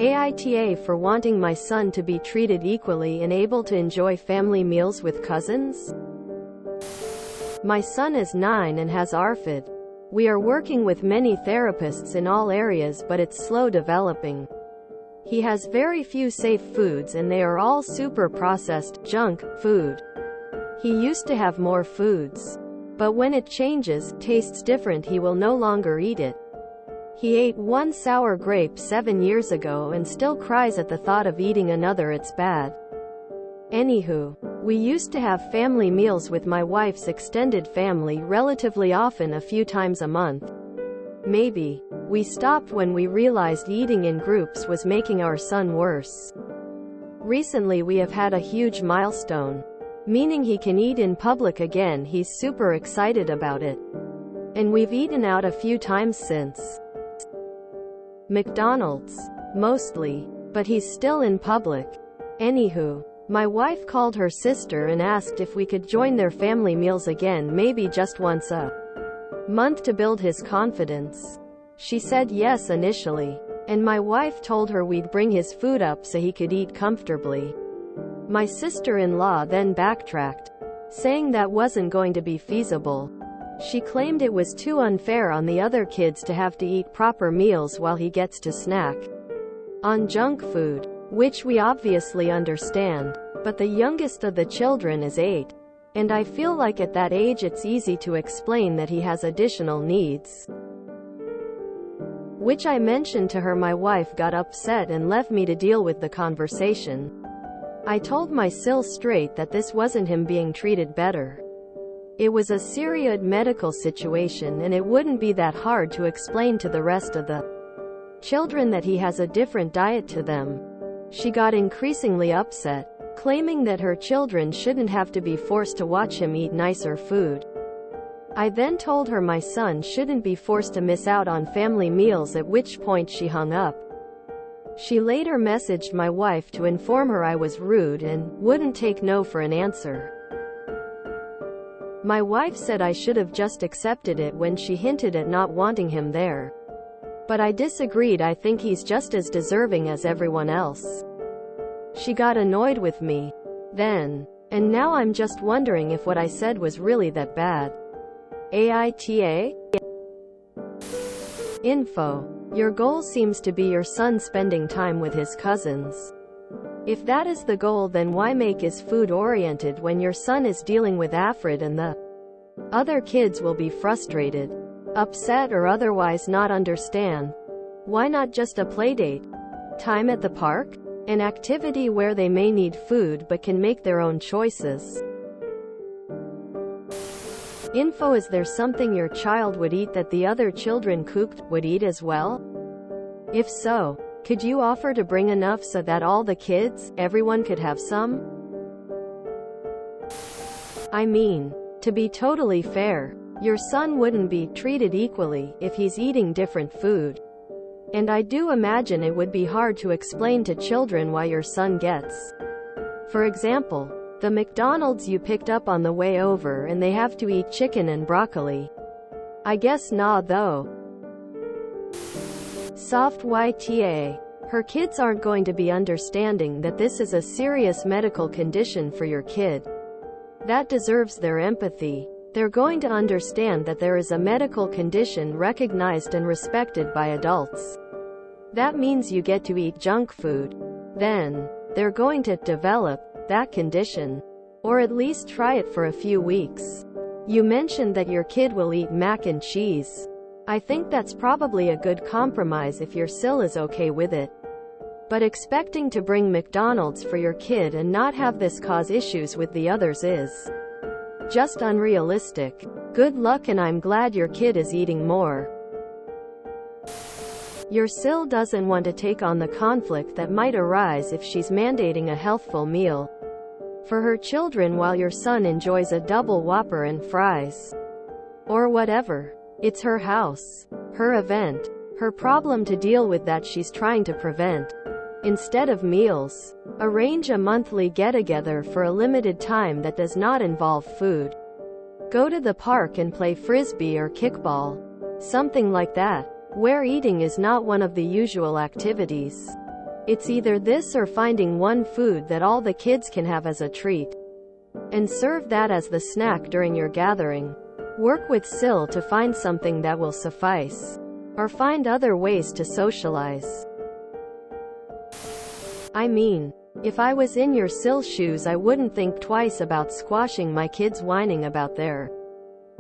AITA for wanting my son to be treated equally and able to enjoy family meals with cousins? My son is 9 and has Arfid. We are working with many therapists in all areas, but it's slow developing. He has very few safe foods and they are all super processed, junk food. He used to have more foods. But when it changes, tastes different, he will no longer eat it. He ate one sour grape 7 years ago and still cries at the thought of eating another. It's bad. Anywho, we used to have family meals with my wife's extended family relatively often, a few times a month. Maybe. We stopped when we realized eating in groups was making our son worse. Recently we have had a huge milestone. Meaning he can eat in public again. He's super excited about it. And we've eaten out a few times since. McDonald's. Mostly. But he's still in public. Anywho, my wife called her sister and asked if we could join their family meals again, maybe just once a month to build his confidence. She said yes initially. And my wife told her we'd bring his food up so he could eat comfortably. My sister-in-law then backtracked, saying that wasn't going to be feasible. She claimed it was too unfair on the other kids to have to eat proper meals while he gets to snack on junk food, which we obviously understand. But the youngest of the children is 8. And I feel like at that age it's easy to explain that he has additional needs. Which I mentioned to her. My wife got upset and left me to deal with the conversation. I told my sil straight that this wasn't him being treated better. It was a serious medical situation and it wouldn't be that hard to explain to the rest of the children that he has a different diet to them. She got increasingly upset, claiming that her children shouldn't have to be forced to watch him eat nicer food. I then told her my son shouldn't be forced to miss out on family meals, at which point she hung up. She later messaged my wife to inform her I was rude and wouldn't take no for an answer. My wife said I should have just accepted it when she hinted at not wanting him there. But I disagreed. I think he's just as deserving as everyone else. She got annoyed with me then, and now I'm just wondering if what I said was really that bad. AITA? Info. Your goal seems to be your son spending time with his cousins. If that is the goal, then why make his food oriented when your son is dealing with Arfid and the other kids will be frustrated, upset, or otherwise not understand? Why not just a playdate? Time at the park? An activity where they may need food but can make their own choices. Info. Is there something your child would eat that the other children cooked would eat as well? If so, could you offer to bring enough so that all the kids, everyone could have some? I mean, to be totally fair, your son wouldn't be treated equally if he's eating different food. And I do imagine it would be hard to explain to children why your son gets, for example, the McDonald's you picked up on the way over and they have to eat chicken and broccoli. I guess nah though. Soft YTA. Her kids aren't going to be understanding that this is a serious medical condition for your kid. That deserves their empathy. They're going to understand that there is a medical condition recognized and respected by adults. That means you get to eat junk food. Then, they're going to develop that condition. Or at least try it for a few weeks. You mentioned that your kid will eat mac and cheese. I think that's probably a good compromise if your sil is okay with it. But expecting to bring McDonald's for your kid and not have this cause issues with the others is just unrealistic. Good luck, and I'm glad your kid is eating more. Your sil doesn't want to take on the conflict that might arise if she's mandating a healthful meal for her children while your son enjoys a double Whopper and fries. Or whatever. It's her house, her event, her problem to deal with that she's trying to prevent. Instead of meals, arrange a monthly get-together for a limited time that does not involve food. Go to the park and play frisbee or kickball. Something like that, where eating is not one of the usual activities. It's either this or finding one food that all the kids can have as a treat, and serve that as the snack during your gathering. Work with Sil to find something that will suffice, or find other ways to socialize. I mean, if I was in your Sil shoes, I wouldn't think twice about squashing my kids whining about their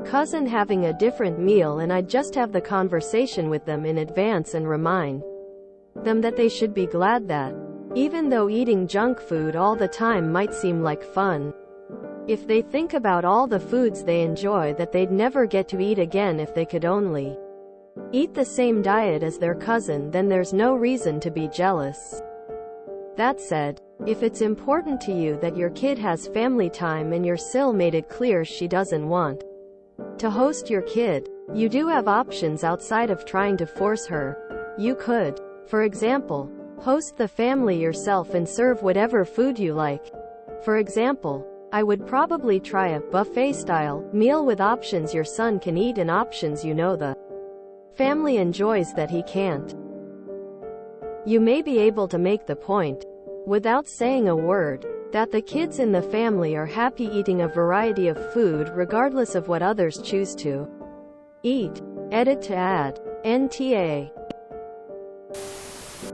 cousin having a different meal, and I'd just have the conversation with them in advance and remind them that they should be glad that, even though eating junk food all the time might seem like fun, if they think about all the foods they enjoy that they'd never get to eat again if they could only eat the same diet as their cousin, then there's no reason to be jealous. That said, if it's important to you that your kid has family time and your Sil made it clear she doesn't want to host your kid, you do have options outside of trying to force her. You could, for example, host the family yourself and serve whatever food you like. For example, I would probably try a buffet-style meal with options your son can eat and options you know the family enjoys that he can't. You may be able to make the point, without saying a word, that the kids in the family are happy eating a variety of food regardless of what others choose to eat. Edit to add. NTA.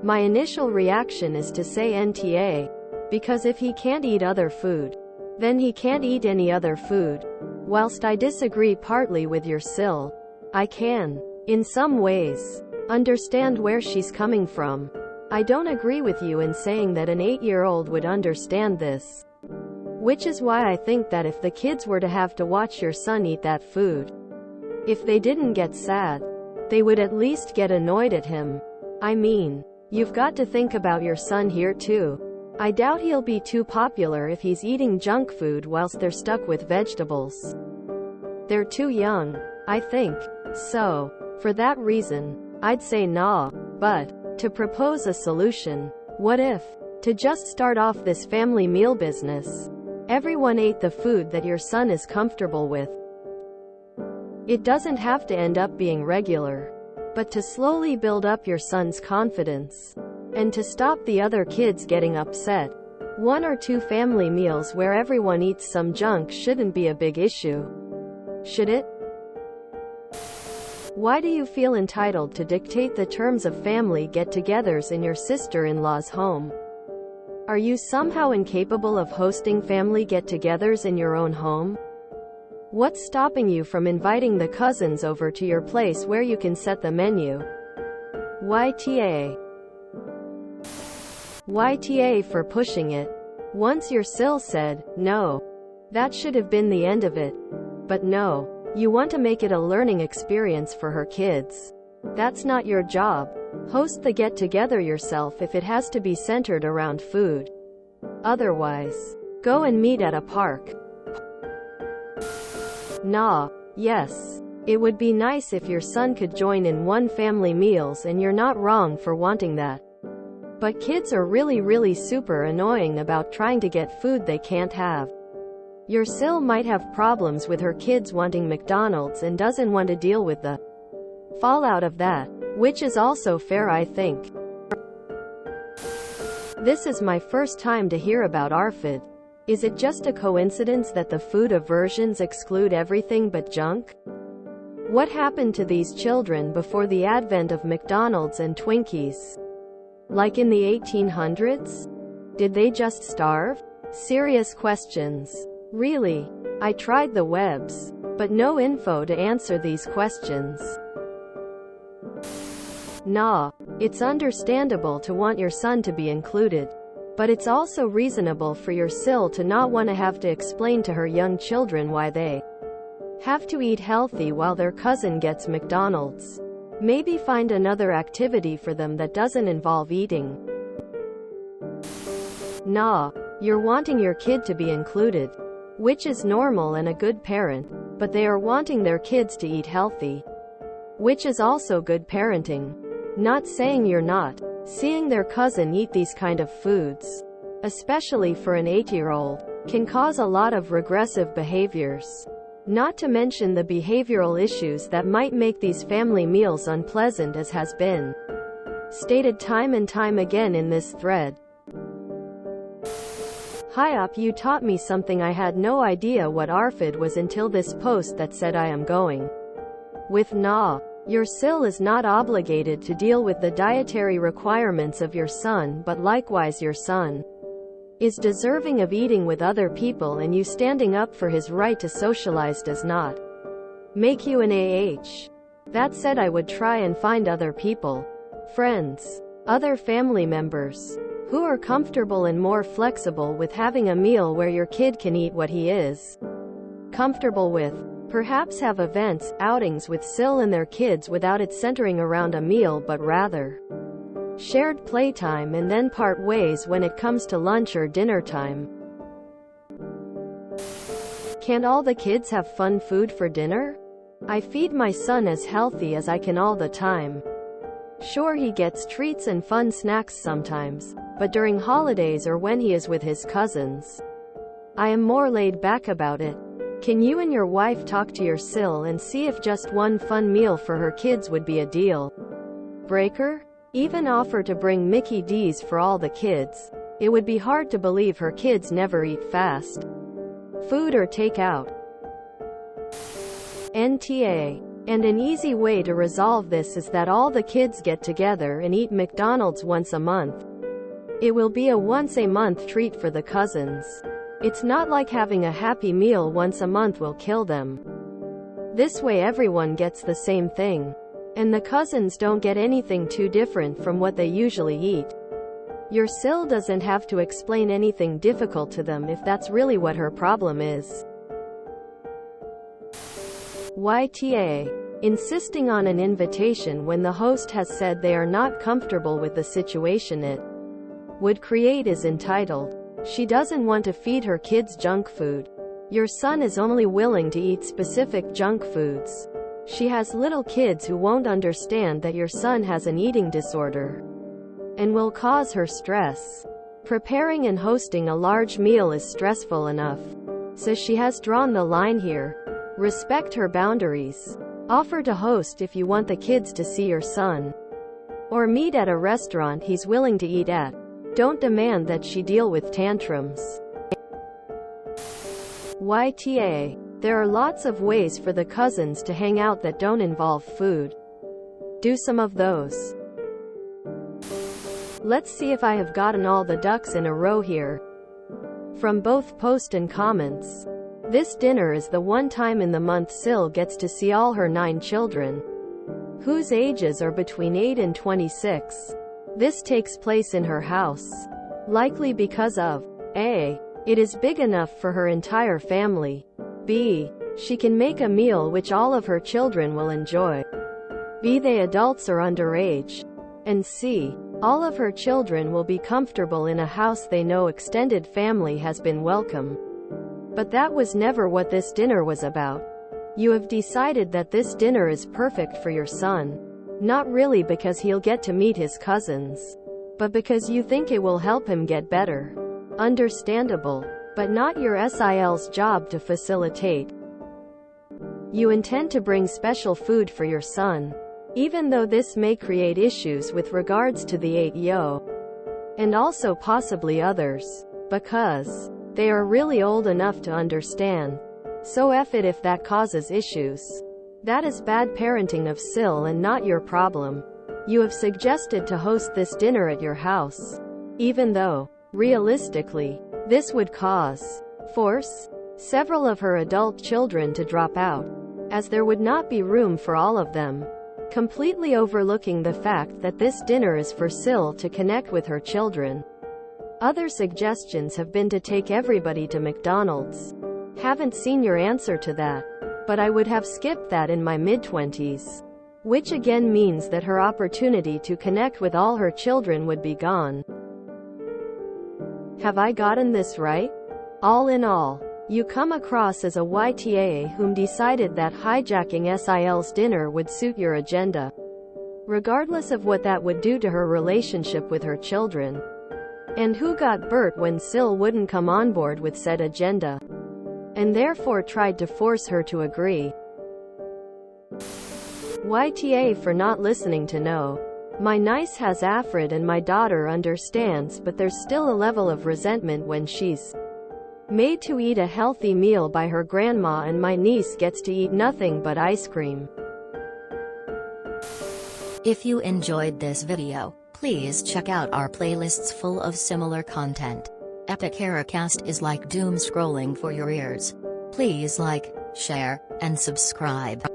My initial reaction is to say NTA, because if he can't eat other food, then he can't eat any other food. Whilst I disagree partly with your Sil, I can, in some ways, understand where she's coming from. I don't agree with you in saying that an 8-year-old would understand this. Which is why I think that if the kids were to have to watch your son eat that food, if they didn't get sad, they would at least get annoyed at him. I mean, you've got to think about your son here too. I doubt he'll be too popular if he's eating junk food whilst they're stuck with vegetables. They're too young, I think. So, for that reason, I'd say nah. But, to propose a solution, what if, to just start off this family meal business, everyone ate the food that your son is comfortable with? It doesn't have to end up being regular, but to slowly build up your son's confidence, and to stop the other kids getting upset. 1 or 2 family meals where everyone eats some junk shouldn't be a big issue. Should it? Why do you feel entitled to dictate the terms of family get-togethers in your sister-in-law's home? Are you somehow incapable of hosting family get-togethers in your own home? What's stopping you from inviting the cousins over to your place where you can set the menu? YTA. YTA for pushing it. Once your Sil said, no. That should have been the end of it. But no. You want to make it a learning experience for her kids. That's not your job. Host the get-together yourself if it has to be centered around food. Otherwise, go and meet at a park. Nah. Yes. It would be nice if your son could join in one family meals, and you're not wrong for wanting that. But kids are really super annoying about trying to get food they can't have. Your Sil might have problems with her kids wanting McDonald's and doesn't want to deal with the fallout of that, which is also fair, I think. This is my first time to hear about Arfid. Is it just a coincidence that the food aversions exclude everything but junk? What happened to these children before the advent of McDonald's and Twinkies? Like in the 1800s? Did they just starve? Serious questions. Really? I tried the webs, but no info to answer these questions. Nah. It's understandable to want your son to be included. But it's also reasonable for your Sil to not want to have to explain to her young children why they have to eat healthy while their cousin gets McDonald's. Maybe find another activity for them that doesn't involve eating. Nah. You're wanting your kid to be included, which is normal and a good parent, but they are wanting their kids to eat healthy, which is also good parenting. Not saying you're not. Seeing their cousin eat these kind of foods, especially for an 8-year-old, can cause a lot of regressive behaviors. Not to mention the behavioral issues that might make these family meals unpleasant, as has been stated time and time again in this thread. Hi op, you taught me something. I had no idea what Arfid was until this post that said I am going with nah. Your sil is not obligated to deal with the dietary requirements of your son, but likewise your son is deserving of eating with other people, and you standing up for his right to socialize does not make you an AH. That said, I would try and find other people, friends, other family members, who are comfortable and more flexible with having a meal where your kid can eat what he is comfortable with. Perhaps have events, outings with sil and their kids without it centering around a meal but rather shared playtime, and then part ways when it comes to lunch or dinner time. Can't all the kids have fun food for dinner? I feed my son as healthy as I can all the time. Sure, he gets treats and fun snacks sometimes, but during holidays or when he is with his cousins, I am more laid back about it. Can you and your wife talk to your sil and see if just one fun meal for her kids would be a deal breaker? Even offer to bring Mickey D's for all the kids. It would be hard to believe her kids never eat fast food or takeout. NTA. And an easy way to resolve this is that all the kids get together and eat McDonald's once a month. It will be a once-a-month treat for the cousins. It's not like having a happy meal once a month will kill them. This way everyone gets the same thing, and the cousins don't get anything too different from what they usually eat. Your sil doesn't have to explain anything difficult to them if that's really what her problem is. YTA. Insisting on an invitation when the host has said they are not comfortable with the situation it would create is entitled. She doesn't want to feed her kids junk food. Your son is only willing to eat specific junk foods. She has little kids who won't understand that your son has an eating disorder and will cause her stress. Preparing and hosting a large meal is stressful enough, so she has drawn the line here. Respect her boundaries. Offer to host if you want the kids to see your son, or meet at a restaurant he's willing to eat at. Don't demand that she deal with tantrums. YTA. There are lots of ways for the cousins to hang out that don't involve food. Do some of those. Let's see if I have gotten all the ducks in a row here. From both post and comments. This dinner is the one time in the month Sil gets to see all her 9 children, whose ages are between 8 and 26. This takes place in her house, likely because of A. It is big enough for her entire family. B. She can make a meal which all of her children will enjoy, be they adults or underage. And C. All of her children will be comfortable in a house they know extended family has been welcome. But that was never what this dinner was about. You have decided that this dinner is perfect for your son. Not really because he'll get to meet his cousins, but because you think it will help him get better. Understandable, but not your SIL's job to facilitate. You intend to bring special food for your son, even though this may create issues with regards to the 8-yo, and also possibly others, because they are really old enough to understand. So F it if that causes issues. That is bad parenting of Sil and not your problem. You have suggested to host this dinner at your house, even though, realistically, this would force several of her adult children to drop out, as there would not be room for all of them, completely overlooking the fact that this dinner is for Sil to connect with her children. Other suggestions have been to take everybody to McDonald's. Haven't seen your answer to that, but I would have skipped that in my mid-20s. Which again means that her opportunity to connect with all her children would be gone. Have I gotten this right? All in all, you come across as a YTA whom decided that hijacking SIL's dinner would suit your agenda, regardless of what that would do to her relationship with her children, and who got Bert when Sil wouldn't come on board with said agenda, and therefore tried to force her to agree. YTA for not listening to no. My niece has Arfid and my daughter understands, but there's still a level of resentment when she's made to eat a healthy meal by her grandma and my niece gets to eat nothing but ice cream. If you enjoyed this video, please check out our playlists full of similar content. Epic Haircast is like doom scrolling for your ears. Please like, share, and subscribe.